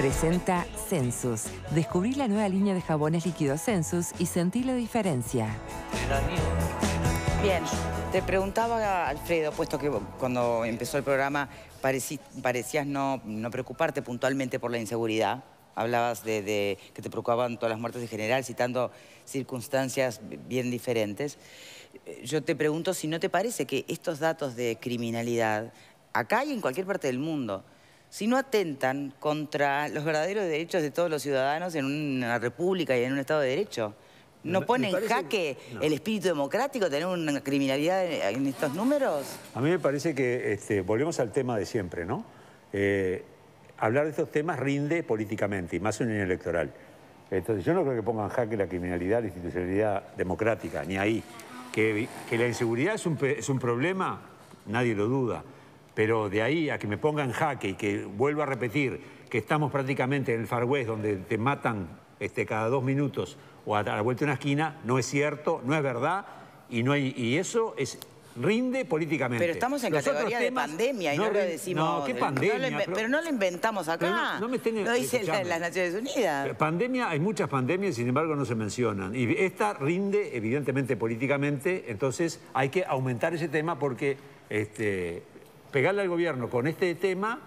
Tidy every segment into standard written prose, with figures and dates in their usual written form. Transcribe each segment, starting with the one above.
Presenta Sensus. Descubrí la nueva línea de jabones líquidos Sensus y sentí la diferencia. Bien, te preguntaba, Alfredo, puesto que cuando empezó el programa parecías no preocuparte puntualmente por la inseguridad. Hablabas de que te preocupaban todas las muertes en general, citando circunstancias bien diferentes. Yo te pregunto si no te parece que estos datos de criminalidad, acá y en cualquier parte del mundo, si no atentan contra los verdaderos derechos de todos los ciudadanos en una república y en un Estado de Derecho. ¿No pone en jaque el espíritu democrático tener una criminalidad en estos números? A mí me parece que volvemos al tema de siempre, ¿no? Hablar de estos temas rinde políticamente, y más en un año electoral. Entonces yo no creo que pongan en jaque la criminalidad, la institucionalidad democrática, ni ahí. Que la inseguridad es un problema, nadie lo duda. Pero de ahí a que me pongan en jaque y que vuelva a repetir que estamos prácticamente en el Far West, donde te matan cada 2 minutos o a la vuelta de una esquina, no es cierto, no es verdad, y eso rinde políticamente. Pero estamos en categoría de pandemia y no lo decimos... No, ¿qué pandemia? Pero no lo inventamos acá, lo dice las Naciones Unidas. Pandemia, hay muchas pandemias, sin embargo no se mencionan. Y esta rinde evidentemente políticamente, entonces hay que aumentar ese tema porque pegarle al gobierno con este tema,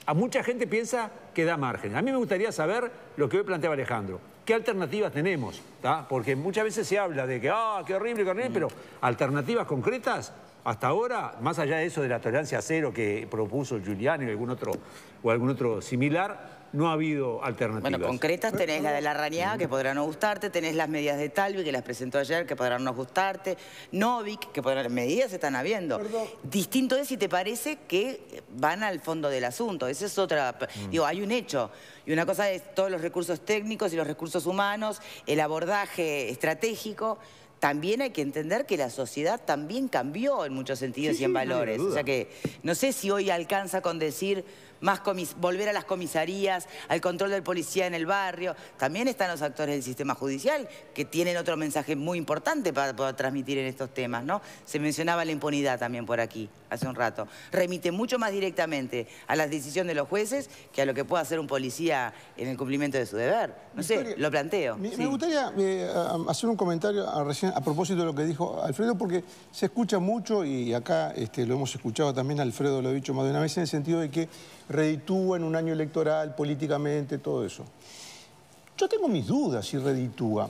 a mucha gente piensa que da margen. A mí me gustaría saber lo que hoy planteaba Alejandro. ¿Qué alternativas tenemos? ¿Tá? Porque muchas veces se habla de que, qué horrible, pero alternativas concretas, hasta ahora, más allá de eso de la tolerancia cero que propuso Giuliani o algún otro similar, no ha habido alternativas. Bueno, concretas tenés la de Larrañaga, que podrá no gustarte, tenés las medidas de Talvi, que las presentó ayer, que podrán no gustarte, Novik, que medidas se están habiendo. Perdón. Distinto es si te parece que van al fondo del asunto. Esa es otra... Digo, hay un hecho. Y una cosa es todos los recursos técnicos y los recursos humanos, el abordaje estratégico. También hay que entender que la sociedad también cambió en muchos sentidos y en valores. O sea que no sé si hoy alcanza con decir volver a las comisarías, al control del policía en el barrio. También están los actores del sistema judicial que tienen otro mensaje muy importante para poder transmitir en estos temas, ¿no? Se mencionaba la impunidad también por aquí hace un rato. Remite mucho más directamente a la decisión de los jueces que a lo que pueda hacer un policía en el cumplimiento de su deber. No sé, lo planteo. Me gustaría hacer un comentario a propósito de lo que dijo Alfredo, porque se escucha mucho, y acá lo hemos escuchado también, Alfredo lo ha dicho más de una vez, en el sentido de que reditúa en un año electoral, políticamente, todo eso. Yo tengo mis dudas si reditúa.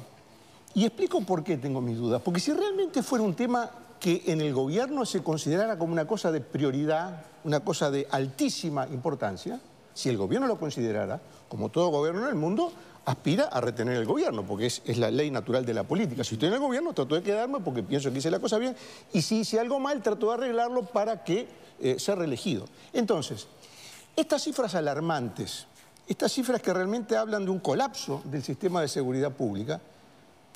Y explico por qué tengo mis dudas. Porque si realmente fuera un tema que en el gobierno se considerara como una cosa de prioridad, una cosa de altísima importancia, si el gobierno lo considerara, como todo gobierno en el mundo, aspira a retener el gobierno, porque es la ley natural de la política. Si estoy en el gobierno, trato de quedarme porque pienso que hice la cosa bien, y si hice algo mal, trato de arreglarlo para que sea reelegido. Entonces, estas cifras alarmantes, estas cifras que realmente hablan de un colapso del sistema de seguridad pública,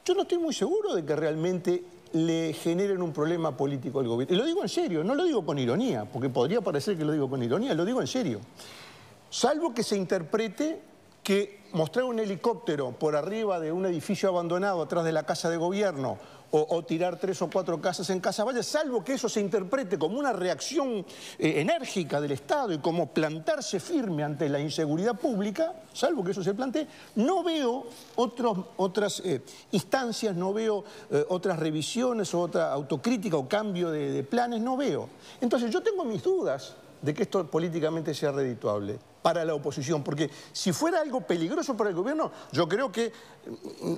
yo no estoy muy seguro de que realmente le generen un problema político al gobierno. Y lo digo en serio, no lo digo con ironía, porque podría parecer que lo digo con ironía, lo digo en serio. Salvo que se interprete que mostrar un helicóptero por arriba de un edificio abandonado atrás de la casa de gobierno o tirar 3 o 4 casas en Casaballe, salvo que eso se interprete como una reacción enérgica del Estado y como plantarse firme ante la inseguridad pública, salvo que eso se plantee, no veo otras instancias, no veo otras revisiones o otra autocrítica o cambio de planes, no veo. Entonces yo tengo mis dudas de que esto políticamente sea redituable para la oposición, porque si fuera algo peligroso para el gobierno, yo creo que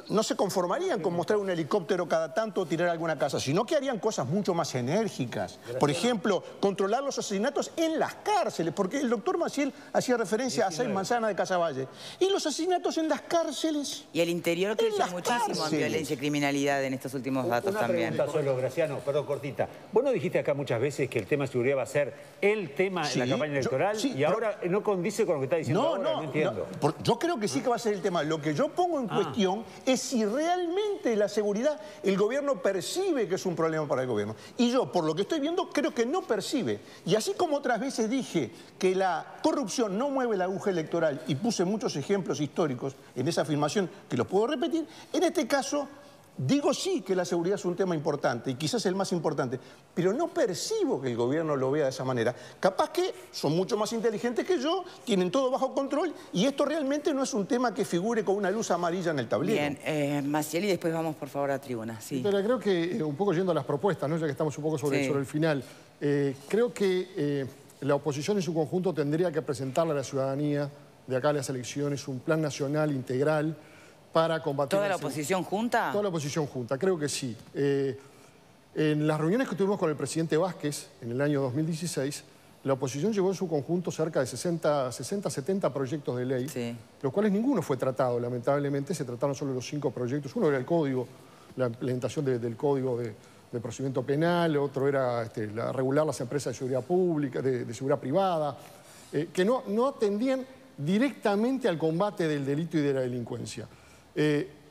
no se conformarían con mostrar un helicóptero cada tanto o tirar alguna casa, sino que harían cosas mucho más enérgicas. Por ejemplo, controlar los asesinatos en las cárceles, porque el doctor Maciel hacía referencia a 6 manzanas de Casaballe. Y los asesinatos en las cárceles. Y el interior creció muchísimo en violencia y criminalidad en estos últimos datos también. Una pregunta solo, Graciano, perdón, cortita. Vos no dijiste acá muchas veces que el tema de seguridad va a ser el tema en la campaña electoral y ahora no condice con lo que está diciendo ahora, no entiendo. Yo creo que sí que va a ser el tema. Lo que yo pongo en cuestión es si realmente la seguridad, el gobierno percibe que es un problema para el gobierno. Y yo, por lo que estoy viendo, creo que no percibe. Y así como otras veces dije que la corrupción no mueve la aguja electoral y puse muchos ejemplos históricos en esa afirmación que los puedo repetir, en este caso Digo sí que la seguridad es un tema importante y quizás el más importante, pero no percibo que el gobierno lo vea de esa manera. Capaz que son mucho más inteligentes que yo, tienen todo bajo control y esto realmente no es un tema que figure con una luz amarilla en el tablero. Bien, Maciel, y después vamos por favor a tribuna. Sí. Pero creo que un poco yendo a las propuestas, ¿no? Ya que estamos un poco sobre el final, creo que la oposición en su conjunto tendría que presentarle a la ciudadanía de acá a las elecciones un plan nacional integral para combatir... ¿Toda la oposición junta? Toda la oposición junta, creo que sí. En las reuniones que tuvimos con el presidente Vázquez en el año 2016, la oposición llevó en su conjunto cerca de 60, 70 proyectos de ley, los cuales ninguno fue tratado, lamentablemente. Se trataron solo los 5 proyectos. Uno era el código, la implementación del código de procedimiento penal, otro era regular las empresas de seguridad pública, de seguridad privada, que no atendían directamente al combate del delito y de la delincuencia.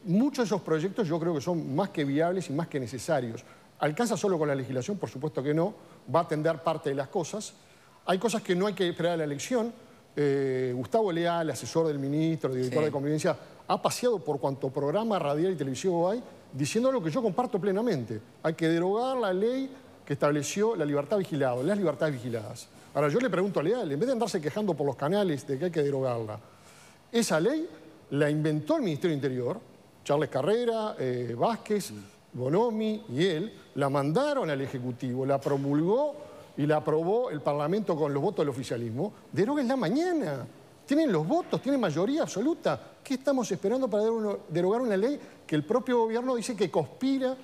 Muchos de esos proyectos yo creo que son más que viables y más que necesarios. ¿Alcanza solo con la legislación? Por supuesto que no. Va a atender parte de las cosas. Hay cosas que no hay que esperar a la elección. Gustavo Leal, asesor del ministro, director de Convivencia, ha paseado por cuanto programa radial y televisivo hay, diciendo lo que yo comparto plenamente. Hay que derogar la ley que estableció la libertad vigilada, las libertades vigiladas. Ahora, yo le pregunto a Leal, en vez de andarse quejando por los canales de que hay que derogarla, esa ley la inventó el Ministerio del Interior, Charles Carrera, Vázquez, Bonomi y él, la mandaron al Ejecutivo, la promulgó y la aprobó el Parlamento con los votos del oficialismo. Deróguenla mañana. Tienen los votos, tienen mayoría absoluta. ¿Qué estamos esperando para derogar una ley que el propio gobierno dice que conspira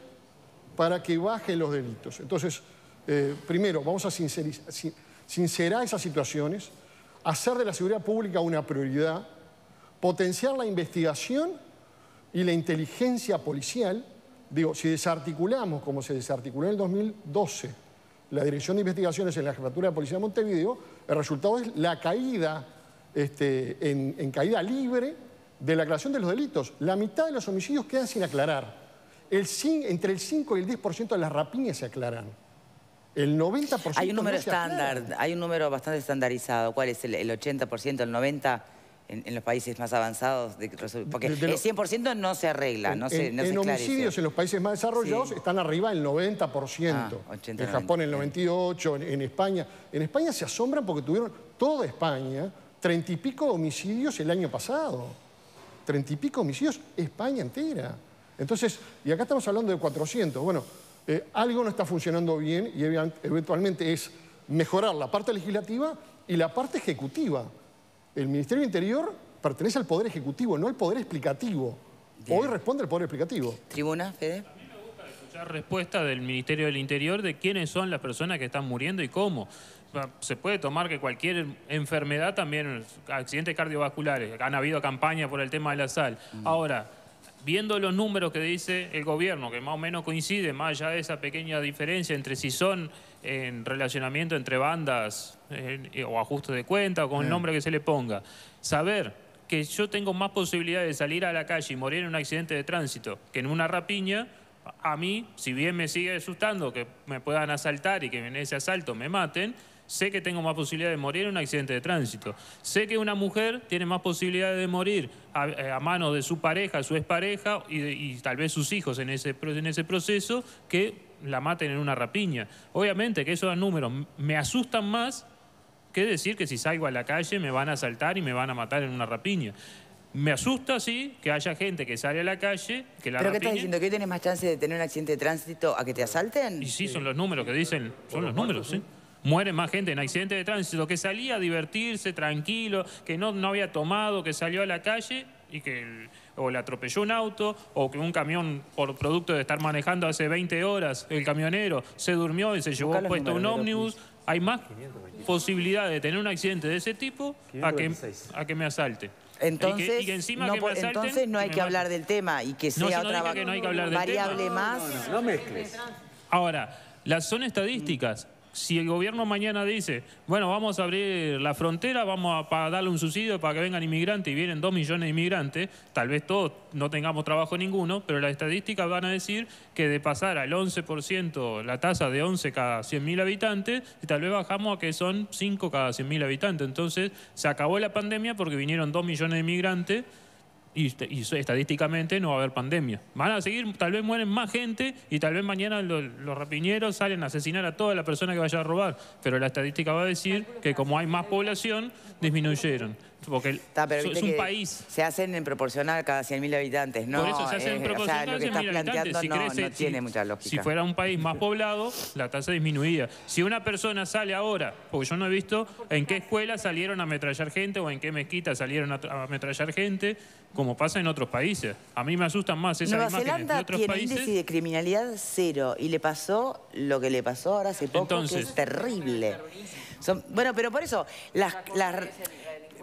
para que bajen los delitos? Entonces, primero, vamos a sincerar esas situaciones, hacer de la seguridad pública una prioridad, potenciar la investigación y la inteligencia policial. Digo, si desarticulamos, como se desarticuló en el 2012, la Dirección de Investigaciones en la Jefatura de Policía de Montevideo, el resultado es la caída, en caída libre de la aclaración de los delitos. La mitad de los homicidios quedan sin aclarar. Entre el 5 y el 10% de las rapiñas se aclaran. El 90% hay un número no se estándar, aclara. hay un número bastante estandarizado. ¿Cuál es el 80%, el 90%? En los países más avanzados, porque el 100% no se arregla, no se en homicidios en los países más desarrollados están arriba del 90%. 80, en Japón el 98%, en España. En España se asombran porque tuvieron toda España 30 y pico homicidios el año pasado. 30 y pico homicidios España entera. Entonces, y acá estamos hablando de 400. Bueno, algo no está funcionando bien y eventualmente es mejorar la parte legislativa y la parte ejecutiva. El Ministerio del Interior pertenece al Poder Ejecutivo, no al Poder Explicativo. Bien. Hoy responde el Poder Explicativo. ¿Tribuna, Fede? A mí me gusta escuchar respuestas del Ministerio del Interior de quiénes son las personas que están muriendo y cómo. Se puede tomar que cualquier enfermedad, también accidentes cardiovasculares, han habido campaña por el tema de la sal. Ahora, viendo los números que dice el gobierno, que más o menos coincide, más allá de esa pequeña diferencia entre si son en relacionamiento entre bandas o ajustes de cuenta o con el nombre que se le ponga, saber que yo tengo más posibilidades de salir a la calle y morir en un accidente de tránsito que en una rapiña, a mí, si bien me sigue asustando que me puedan asaltar y que en ese asalto me maten, sé que tengo más posibilidades de morir en un accidente de tránsito. Sé que una mujer tiene más posibilidades de morir a manos de su pareja, su expareja y tal vez sus hijos en ese proceso que la maten en una rapiña. Obviamente que esos números me asustan más que decir que si salgo a la calle me van a asaltar y me van a matar en una rapiña. Me asusta, sí, que haya gente que sale a la calle, que la ¿Pero qué rapiña... estás diciendo? ¿Que hoy tenés más chance de tener un accidente de tránsito a que te asalten? Y sí, son los números que dicen, son los números, sí. Muere más gente en accidentes de tránsito que salía a divertirse tranquilo, que no había tomado, que salió a la calle y que o le atropelló un auto o que un camión, por producto de estar manejando hace 20 horas, el camionero se durmió y se llevó puesto un ómnibus. Hay más posibilidad de tener un accidente de ese tipo a que me asalte. Entonces, y que encima que me asalten, entonces no hay que hablar del tema y que sea otra variable más. No mezcles. Ahora, son estadísticas. Si el gobierno mañana dice, bueno, vamos a abrir la frontera, vamos a darle un subsidio para que vengan inmigrantes y vienen 2 millones de inmigrantes, tal vez todos no tengamos trabajo ninguno, pero las estadísticas van a decir que de pasar al 11%, la tasa de 11 cada 100.000 habitantes, y tal vez bajamos a que son 5 cada 100.000 habitantes. Entonces se acabó la pandemia porque vinieron 2 millones de inmigrantes y estadísticamente no va a haber pandemia. Van a seguir, tal vez mueren más gente y tal vez mañana los rapiñeros salen a asesinar a toda la persona que vaya a robar. Pero la estadística va a decir que como hay más población, disminuyeron. Porque es un país. Se hacen en proporcional cada 100.000 habitantes, ¿no? Por eso se hacen en proporcional lo que estás planteando no tiene mucha lógica. Si fuera un país más poblado, la tasa disminuía. Si una persona sale ahora, porque yo no he visto en qué escuela salieron a ametrallar gente o en qué mezquita salieron a ametrallar gente, como pasa en otros países. A mí me asustan más esas imágenes de otros países. Nueva Zelanda tiene índice de criminalidad 0 y le pasó lo que le pasó ahora hace poco, que es terrible. Bueno, pero por eso,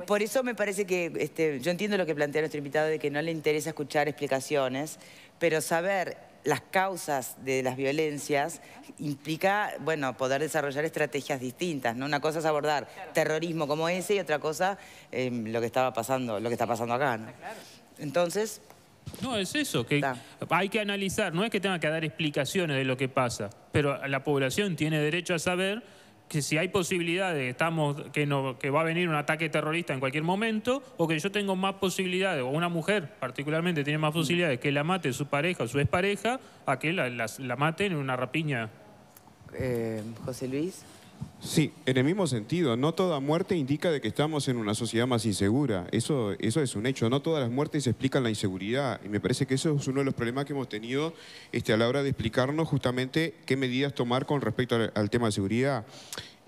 por eso me parece que yo entiendo lo que plantea nuestro invitado de que no le interesa escuchar explicaciones, pero saber las causas de las violencias implica, bueno, poder desarrollar estrategias distintas, ¿no? Una cosa es abordar terrorismo como ese y otra cosa lo que está pasando acá, ¿no? Entonces... No, es eso, que hay que analizar, no es que tenga que dar explicaciones de lo que pasa, pero la población tiene derecho a saber que si hay posibilidades, que va a venir un ataque terrorista en cualquier momento, o que yo tengo más posibilidades, o una mujer particularmente tiene más posibilidades que la mate su pareja o su expareja, a que la maten en una rapiña. José Luis. Sí, en el mismo sentido, no toda muerte indica de que estamos en una sociedad más insegura, eso es un hecho, no todas las muertes explican la inseguridad y me parece que eso es uno de los problemas que hemos tenido a la hora de explicarnos justamente qué medidas tomar con respecto al tema de seguridad.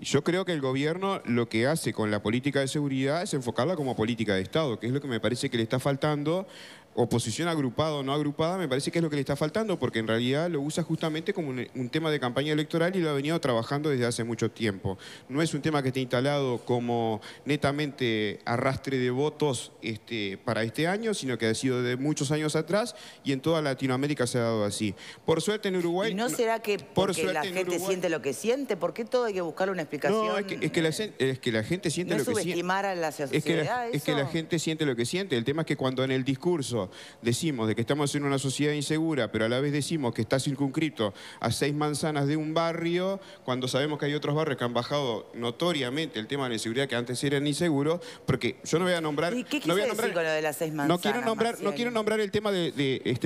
Yo creo que el gobierno lo que hace con la política de seguridad es enfocarla como política de Estado, que es lo que me parece que le está faltando. Oposición agrupada o no agrupada, me parece que es lo que le está faltando, porque en realidad lo usa justamente como un tema de campaña electoral y lo ha venido trabajando desde hace mucho tiempo. No es un tema que esté instalado como netamente arrastre de votos para este año, sino que ha sido de muchos años atrás y en toda Latinoamérica se ha dado así. Por suerte en Uruguay... ¿Y no será que porque la gente siente lo que siente? ¿Por qué todo hay que buscarle una explicación? No, es que la gente siente lo que siente. ¿No subestimar a la sociedad es que la gente siente lo que siente. El tema es que cuando en el discurso decimos de que estamos en una sociedad insegura, pero a la vez decimos que está circunscrito a 6 manzanas de un barrio, cuando sabemos que hay otros barrios que han bajado notoriamente el tema de la inseguridad, que antes eran inseguros, porque yo no voy a nombrar... ¿Y qué quise decir con lo de las 6 manzanas? No quiero nombrar el tema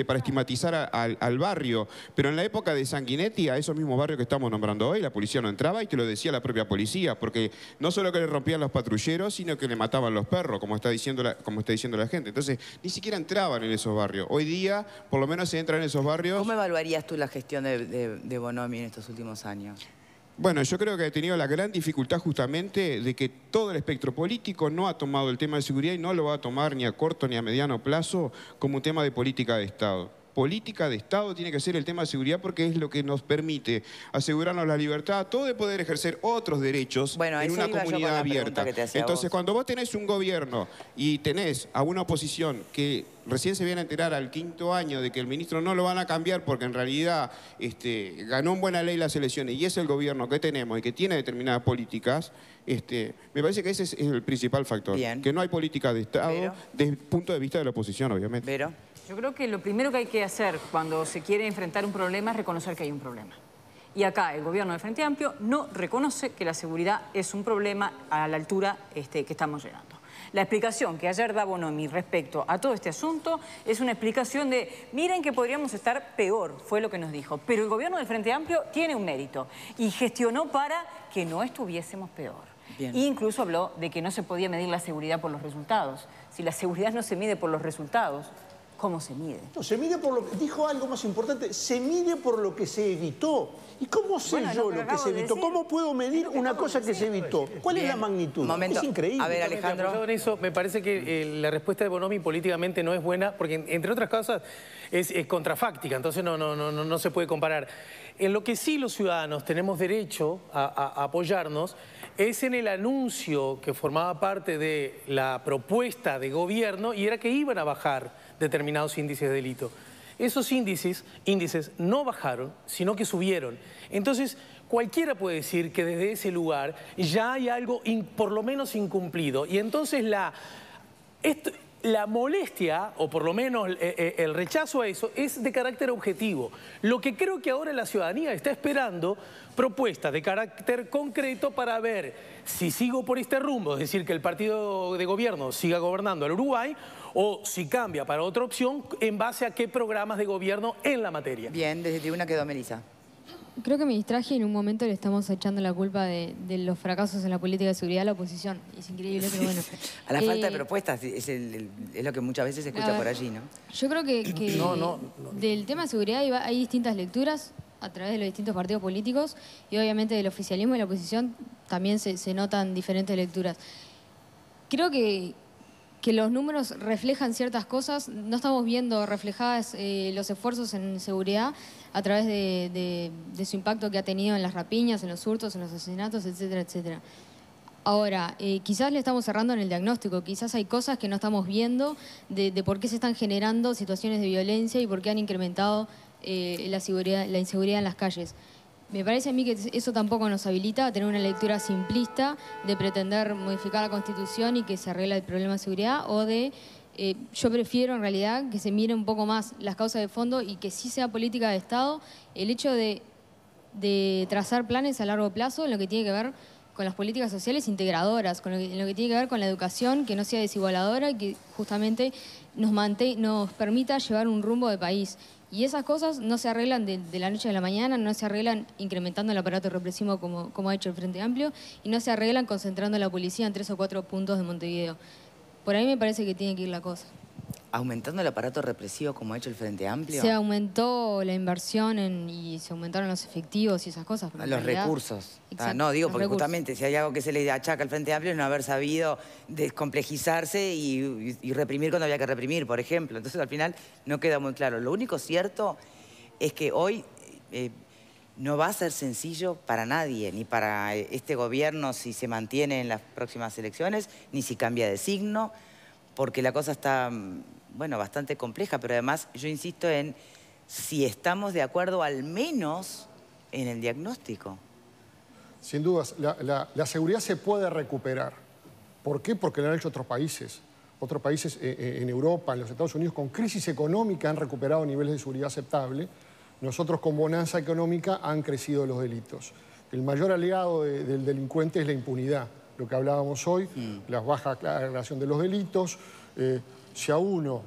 para estigmatizar al barrio, pero en la época de Sanguinetti, a esos mismos barrios que estamos nombrando hoy, la policía no entraba y te lo decía la propia policía, porque no solo que le rompían los patrulleros, sino que le mataban los perros, como está diciendo la gente. Entonces, ni siquiera entraban en esos barrios. Hoy día, por lo menos se entra en esos barrios. ¿Cómo evaluarías tú la gestión de Bonomi en estos últimos años? Bueno, yo creo que ha tenido la gran dificultad justamente de que todo el espectro político no ha tomado el tema de seguridad y no lo va a tomar ni a corto ni a mediano plazo como un tema de política de Estado. Política de Estado tiene que ser el tema de seguridad porque es lo que nos permite asegurarnos la libertad, todo de poder ejercer otros derechos en una comunidad abierta. Entonces, cuando vos tenés un gobierno y tenés a una oposición que recién se viene a enterar al 5º año de que el ministro no lo van a cambiar porque en realidad ganó en buena ley las elecciones y es el gobierno que tenemos y que tiene determinadas políticas, me parece que ese es el principal factor. Bien. Que no hay política de Estado desde el punto de vista de la oposición, obviamente. ¿Pero? Yo creo que lo primero que hay que hacer cuando se quiere enfrentar un problema es reconocer que hay un problema. Y acá el gobierno del Frente Amplio no reconoce que la seguridad es un problema a la altura que estamos llegando. La explicación que ayer da Bonomi respecto a todo este asunto es una explicación de, miren que podríamos estar peor, fue lo que nos dijo. Pero el gobierno del Frente Amplio tiene un mérito y gestionó para que no estuviésemos peor. Bien. E incluso habló de que no se podía medir la seguridad por los resultados. Si la seguridad no se mide por los resultados, ¿cómo se mide? No, se mide por lo que... Dijo algo más importante, se mide por lo que se evitó. ¿Y cómo sé yo lo que se evitó? ¿Cómo puedo medir una cosa que se evitó? ¿Cuál es la magnitud? Es increíble. A ver, Alejandro. En eso, me parece que la respuesta de Bonomi políticamente no es buena, porque entre otras cosas es contrafáctica, entonces no se puede comparar. En lo que sí los ciudadanos tenemos derecho a apoyarnos es en el anuncio que formaba parte de la propuesta de gobierno y era que iban a bajar determinados índices de delito. Esos índices no bajaron, sino que subieron. Entonces, cualquiera puede decir que desde ese lugar ya hay algo por lo menos incumplido. Y entonces La molestia, o por lo menos el rechazo a eso, es de carácter objetivo. Lo que creo que ahora la ciudadanía está esperando, propuestas de carácter concreto para ver si sigo por este rumbo, es decir, que el partido de gobierno siga gobernando el Uruguay, o si cambia para otra opción, en base a qué programas de gobierno en la materia. Bien, desde tribuna quedó Melissa. Creo que me distraje y en un momento le estamos echando la culpa de los fracasos en la política de seguridad a la oposición. Es increíble, pero bueno. A la falta de propuestas es lo que muchas veces se escucha por allí, ¿no? Yo creo que del tema de seguridad hay distintas lecturas a través de los distintos partidos políticos y obviamente del oficialismo y la oposición también se notan diferentes lecturas. Creo que los números reflejan ciertas cosas. No estamos viendo reflejadas los esfuerzos en seguridad a través de su impacto que ha tenido en las rapiñas, en los hurtos, en los asesinatos, etcétera, etcétera. Ahora, quizás le estamos cerrando en el diagnóstico, quizás hay cosas que no estamos viendo de por qué se están generando situaciones de violencia y por qué han incrementado la inseguridad en las calles. Me parece a mí que eso tampoco nos habilita a tener una lectura simplista de pretender modificar la Constitución y que se arregle el problema de seguridad o de... yo prefiero en realidad que se mire un poco más las causas de fondo y que sí sea política de Estado el hecho de trazar planes a largo plazo en lo que tiene que ver con las políticas sociales integradoras, en lo que tiene que ver con la educación que no sea desigualadora y que justamente nos permita llevar un rumbo de país. Y esas cosas no se arreglan de la noche a la mañana, no se arreglan incrementando el aparato represivo como ha hecho el Frente Amplio y no se arreglan concentrando a la policía en 3 o 4 puntos de Montevideo. Por ahí me parece que tiene que ir la cosa. ¿Aumentando el aparato represivo como ha hecho el Frente Amplio? Se aumentó la inversión y se aumentaron los efectivos y esas cosas. Pero los recursos. No, digo, porque justamente si hay algo que se le achaca al Frente Amplio es no haber sabido descomplejizarse y reprimir cuando había que reprimir, por ejemplo. Entonces al final no queda muy claro. Lo único cierto es que hoy no va a ser sencillo para nadie, ni para este gobierno si se mantiene en las próximas elecciones, ni si cambia de signo, porque la cosa está, bueno, bastante compleja, pero además yo insisto en si estamos de acuerdo al menos en el diagnóstico. Sin dudas, la seguridad se puede recuperar. ¿Por qué? Porque lo han hecho otros países. Otros países en Europa, en los Estados Unidos, con crisis económica han recuperado niveles de seguridad aceptable. Nosotros con bonanza económica han crecido los delitos. El mayor aliado del delincuente es la impunidad. Lo que hablábamos hoy, la baja aclaración de los delitos. Si a uno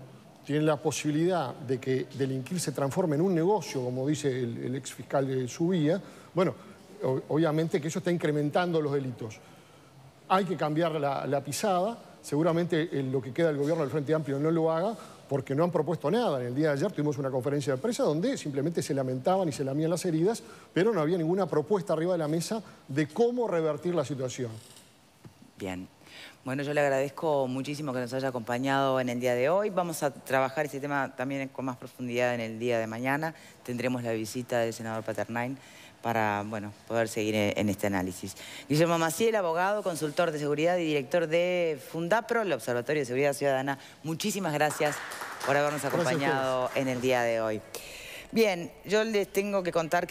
tiene la posibilidad de que delinquir se transforme en un negocio, como dice el ex fiscal de Subía, bueno, obviamente que eso está incrementando los delitos. Hay que cambiar la pisada. Seguramente lo que queda del gobierno del Frente Amplio no lo haga porque no han propuesto nada. En el día de ayer tuvimos una conferencia de prensa donde simplemente se lamentaban y se lamían las heridas, pero no había ninguna propuesta arriba de la mesa de cómo revertir la situación. Bien. Bueno, yo le agradezco muchísimo que nos haya acompañado en el día de hoy. Vamos a trabajar este tema también con más profundidad en el día de mañana. Tendremos la visita del senador Paternain para, bueno, poder seguir en este análisis. Guillermo Maciel, abogado, consultor de seguridad y director de Fundapro, el Observatorio de Seguridad Ciudadana. Muchísimas gracias por habernos acompañado en el día de hoy. Bien, yo les tengo que contar que